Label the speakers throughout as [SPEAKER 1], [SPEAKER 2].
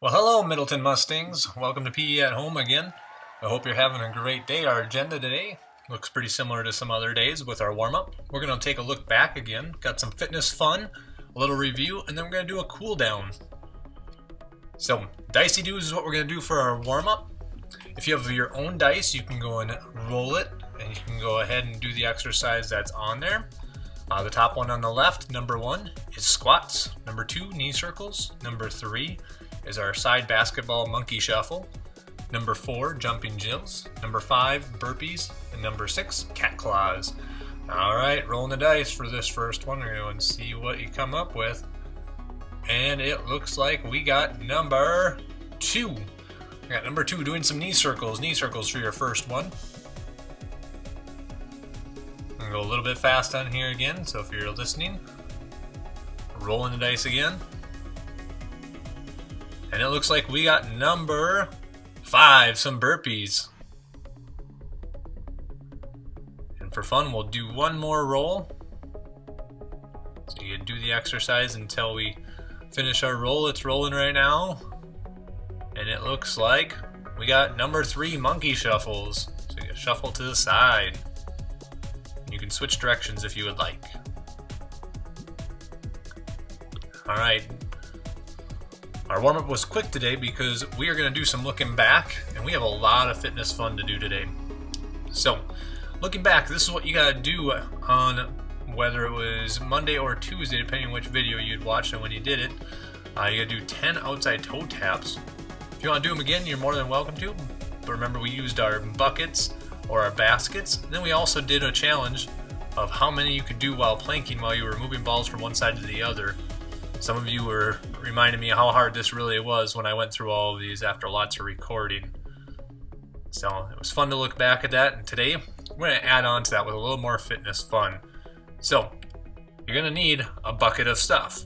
[SPEAKER 1] Well, hello, Middleton Mustangs. Welcome to PE at Home again. I hope you're having a great day. Our agenda today looks pretty similar to some other days with our warm-up. We're going to take a look back again, got some fitness fun, a little review, and then we're going to do a cool down. So, dicey doos is what we're going to do for our warm-up. If you have your own dice, you can go and roll it, and you can go ahead and do the exercise that's on there. The top one on the left, number 1, is squats. Number 2, knee circles. Number 3 is our side basketball monkey shuffle. Number 4, jumping jills. Number 5, burpees. And number 6, cat claws. Alright, rolling the dice for this first one. We're going to see what you come up with. And it looks like we got number 2. We got number 2 doing some knee circles. Knee circles for your first one. I'm going to go a little bit fast on here again, so if you're listening, rolling the dice again. And it looks like we got number 5, some burpees. And for fun, we'll do one more roll. So you do the exercise until we finish our roll. It's rolling right now. And it looks like we got number 3, monkey shuffles. So you shuffle to the side. You can switch directions if you would like. Alright. Our warm-up was quick today because we are going to do some looking back, and we have a lot of fitness fun to do today. So, looking back, this is what you got to do on whether it was Monday or Tuesday, depending on which video you'd watched and when you did it. You got to do 10 outside toe taps. If you want to do them again, you're more than welcome to. But remember, we used our buckets or our baskets. And then we also did a challenge of how many you could do while planking while you were moving balls from one side to the other. Some of you were reminding me how hard this really was when I went through all of these after lots of recording. So it was fun to look back at that, and today we're going to add on to that with a little more fitness fun. So you're going to need a bucket of stuff.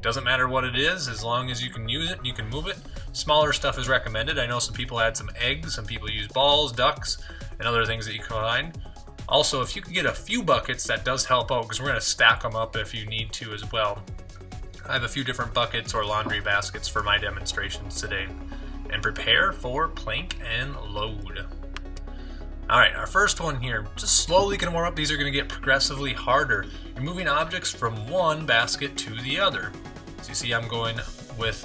[SPEAKER 1] Doesn't matter what it is, as long as you can use it and you can move it. Smaller stuff is recommended. I know some people had some eggs, some people use balls, ducks, and other things that you can find. Also, if you can get a few buckets, that does help out because we're going to stack them up if you need to as well. I have a few different buckets or laundry baskets for my demonstrations today. And prepare for plank and load. Alright, our first one here, just slowly going to warm up. These are going to get progressively harder. You're moving objects from one basket to the other. So you see I'm going with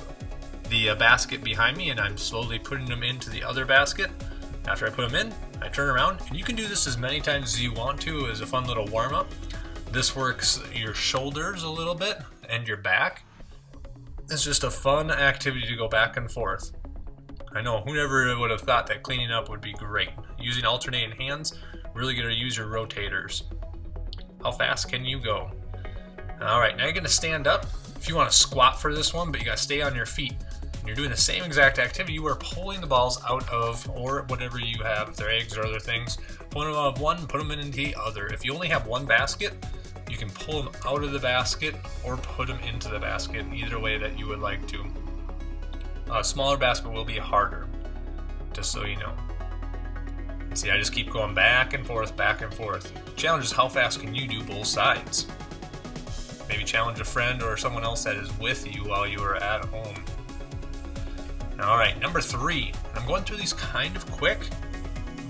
[SPEAKER 1] the basket behind me and I'm slowly putting them into the other basket. After I put them in, I turn around, and you can do this as many times as you want to as a fun little warm-up. This works your shoulders a little bit and your back. It's just a fun activity to go back and forth. I know, who never would have thought that cleaning up would be great. Using alternating hands, really going to use your rotators. How fast can you go? Alright, now you're going to stand up. If you want to squat for this one, but you got to stay on your feet. You're doing the same exact activity. You are pulling the balls out of, or whatever you have, if they're eggs or other things, pull them out of one, put them into the other. If you only have one basket, you can pull them out of the basket or put them into the basket, either way that you would like to. A smaller basket will be harder, just so you know. See, I just keep going back and forth, back and forth. Challenge is how fast can you do both sides? Maybe challenge a friend or someone else that is with you while you are at home. Alright, number 3. I'm going through these kind of quick,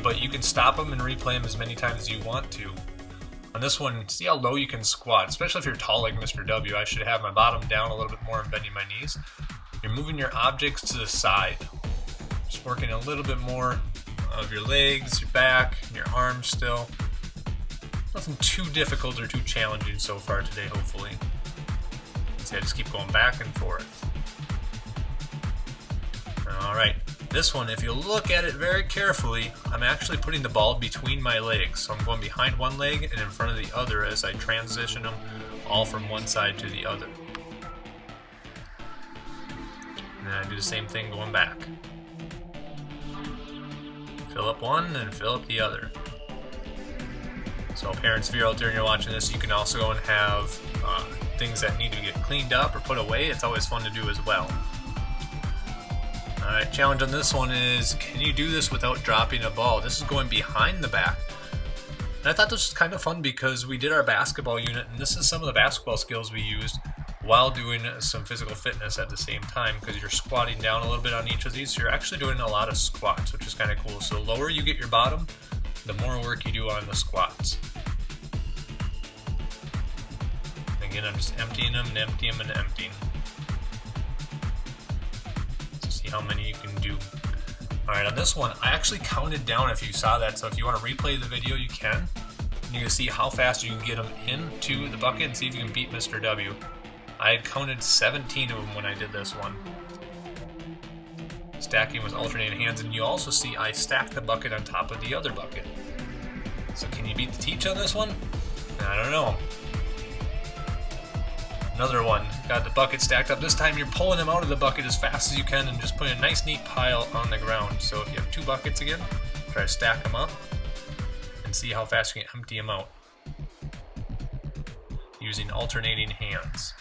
[SPEAKER 1] but you can stop them and replay them as many times as you want to. On this one, see how low you can squat, especially if you're tall like Mr. W. I should have my bottom down a little bit more and bending my knees. You're moving your objects to the side. Just working a little bit more of your legs, your back, and your arms still. Nothing too difficult or too challenging so far today, hopefully. See, I just keep going back and forth. Alright, this one, if you look at it very carefully, I'm actually putting the ball between my legs. So I'm going behind one leg and in front of the other as I transition them all from one side to the other. And then I do the same thing going back. Fill up one and fill up the other. So parents, if you're out there and you're watching this, you can also go and have things that need to get cleaned up or put away. It's always fun to do as well. Alright, challenge on this one is, can you do this without dropping a ball? This is going behind the back. And I thought this was kind of fun because we did our basketball unit, and this is some of the basketball skills we used while doing some physical fitness at the same time, because you're squatting down a little bit on each of these. So you're actually doing a lot of squats, which is kind of cool. So the lower you get your bottom, the more work you do on the squats. Again, I'm just emptying them and emptying them and emptying. So see how many you can do. Alright, on this one, I actually counted down if you saw that, so if you want to replay the video, you can. And you can see how fast you can get them into the bucket and see if you can beat Mr. W. I had counted 17 of them when I did this one. Stacking with alternating hands, and you also see I stacked the bucket on top of the other bucket. So can you beat the teach on this one? I don't know. Another one, got the bucket stacked up. This time you're pulling them out of the bucket as fast as you can and just putting a nice neat pile on the ground. So if you have 2 buckets again, try to stack them up and see how fast you can empty them out using alternating hands.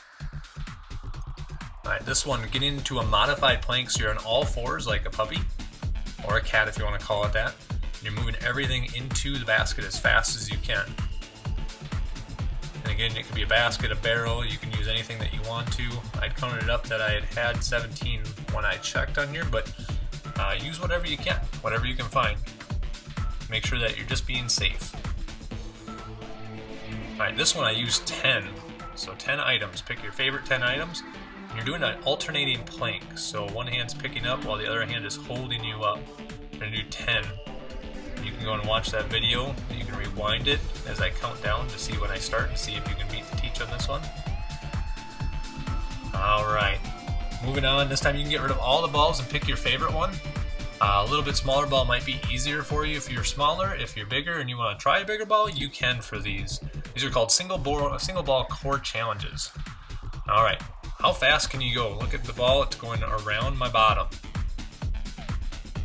[SPEAKER 1] Alright, this one, get into a modified plank, so you're on all fours like a puppy, or a cat if you want to call it that. You're moving everything into the basket as fast as you can. And again, it could be a basket, a barrel, you can use anything that you want to. I'd counted it up that I had 17 when I checked on here, but use whatever you can, whatever you can find. Make sure that you're just being safe. Alright, this one I used 10. So 10 items. Pick your favorite 10 items. And you're doing an alternating plank. So one hand's picking up while the other hand is holding you up. You're going to do 10. You can go and watch that video. You can rewind it as I count down to see when I start and see if you can beat the teach on this one. Alright. Moving on. This time you can get rid of all the balls and pick your favorite one. A little bit smaller ball might be easier for you if you're smaller. If you're bigger and you want to try a bigger ball, you can for these. These are called single ball core challenges. Alright, how fast can you go? Look at the ball, it's going around my bottom.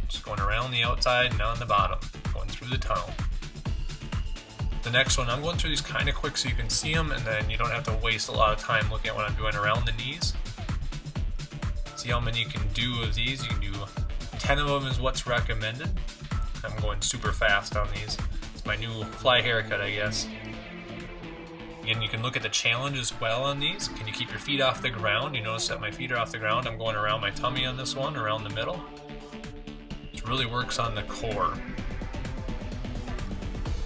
[SPEAKER 1] Just going around the outside and on the bottom, going through the tunnel. The next one, I'm going through these kind of quick so you can see them, and then you don't have to waste a lot of time looking at what I'm doing around the knees. See how many you can do of these. You can do 10 of them is what's recommended. I'm going super fast on these. It's my new fly haircut, I guess. Again, you can look at the challenge as well on these. Can you keep your feet off the ground? You notice that my feet are off the ground. I'm going around my tummy on this one, around the middle. It really works on the core.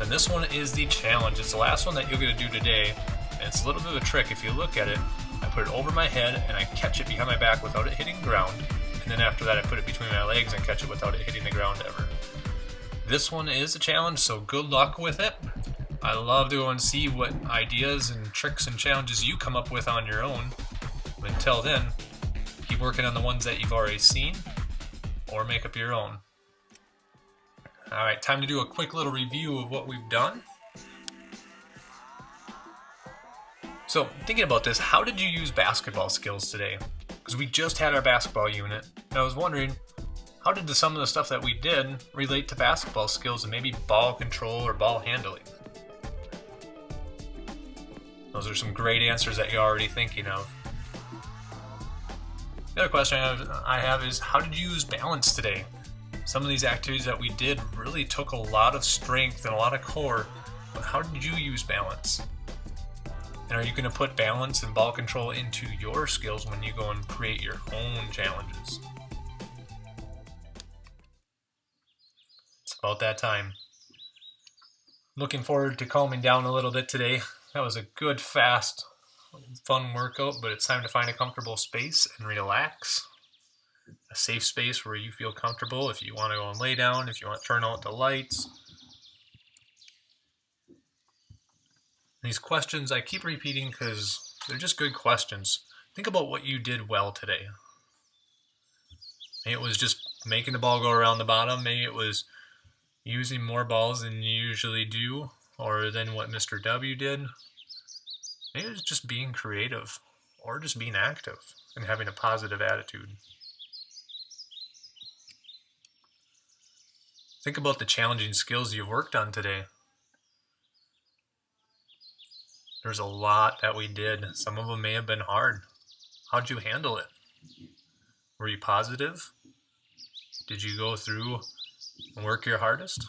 [SPEAKER 1] And this one is the challenge. It's the last one that you're going to do today. And it's a little bit of a trick. If you look at it, I put it over my head and I catch it behind my back without it hitting ground. And then after that, I put it between my legs and catch it without it hitting the ground ever. This one is a challenge, so good luck with it. I love to go and see what ideas and tricks and challenges you come up with on your own. But until then, keep working on the ones that you've already seen, or make up your own. Alright, time to do a quick little review of what we've done. So, thinking about this, how did you use basketball skills today? Because we just had our basketball unit, and I was wondering, how did some of the stuff that we did relate to basketball skills and maybe ball control or ball handling? Those are some great answers that you're already thinking of. The other question I have is, how did you use balance today? Some of these activities that we did really took a lot of strength and a lot of core, but how did you use balance? And are you going to put balance and ball control into your skills when you go and create your own challenges? It's about that time. Looking forward to calming down a little bit today. That was a good, fast, fun workout, but it's time to find a comfortable space and relax. A safe space where you feel comfortable. If you want to go and lay down, if you want to turn out the lights. These questions I keep repeating because they're just good questions. Think about what you did well today. Maybe it was just making the ball go around the bottom. Maybe it was using more balls than you usually do, or than what Mr. W did. Maybe it was just being creative, or just being active and having a positive attitude. Think about the challenging skills you've worked on today. There's a lot that we did. Some of them may have been hard. How'd you handle it? Were you positive? Did you go through and work your hardest?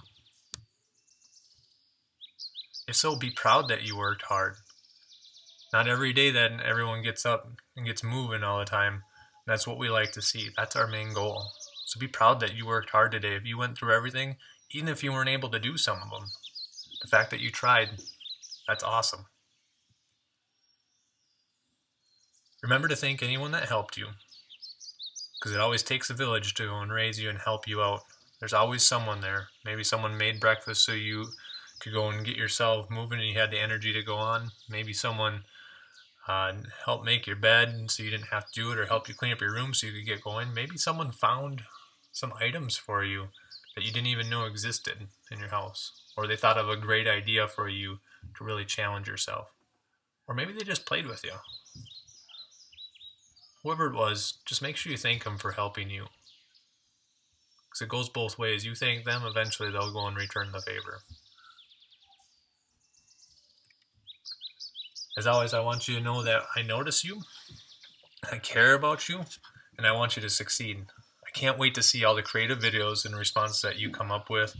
[SPEAKER 1] If so, be proud that you worked hard. not every day that everyone gets up and gets moving all the time. That's what we like to see. That's our main goal. So be proud that you worked hard today. If you went through everything, even if you weren't able to do some of them, the fact that you tried, that's awesome. Remember to thank anyone that helped you, because it always takes a village to go and raise you and help you out. There's always someone there. Maybe someone made breakfast so you could go and get yourself moving and you had the energy to go on. Maybe someone helped make your bed so you didn't have to do it, or help you clean up your room so you could get going. Maybe someone found some items for you that you didn't even know existed in your house, or they thought of a great idea for you to really challenge yourself, or maybe they just played with you. Whoever it was, just make sure you thank them for helping you, because it goes both ways. You thank them, eventually they'll go and return the favor. As always, I want you to know that I notice you, I care about you, and I want you to succeed. I can't wait to see all the creative videos and responses that you come up with.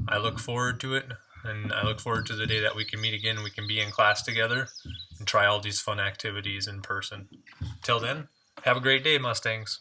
[SPEAKER 1] I look forward to it, and I look forward to the day that we can meet again, we can be in class together and try all these fun activities in person. Till then, have a great day, Mustangs.